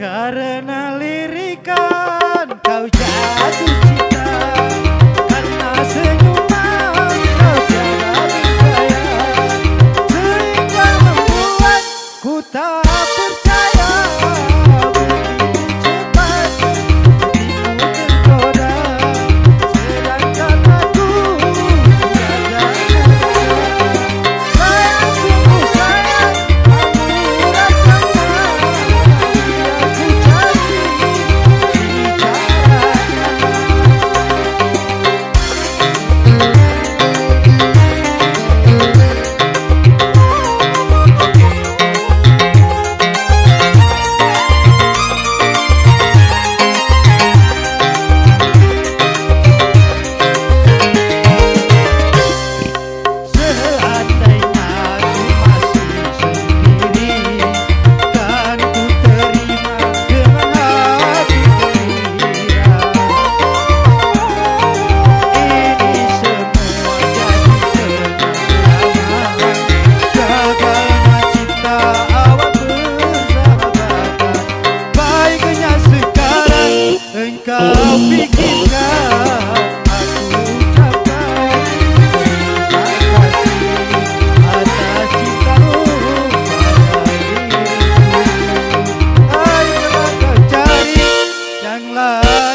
Karena lirikan kau jatuh cinta, karena senyuman kau tiada berdaya, sehingga membuatku tak percaya begitu cepat hatimu tergoda, sedangkan aku tiada nada. Sayang sungguh sayang, aku rasanya bila ku jadi bicaranya. Seandainya ku masih sendiri, kan ku terima dengan hati gembira. Ini semua jadi kenangan, gagalnya cinta awal bersahabatan. Baiknya sekarang engkau pikirkan, aku ucapkan terima kasih atas cintamu pada diriku. Ayolah kau cari yang lain.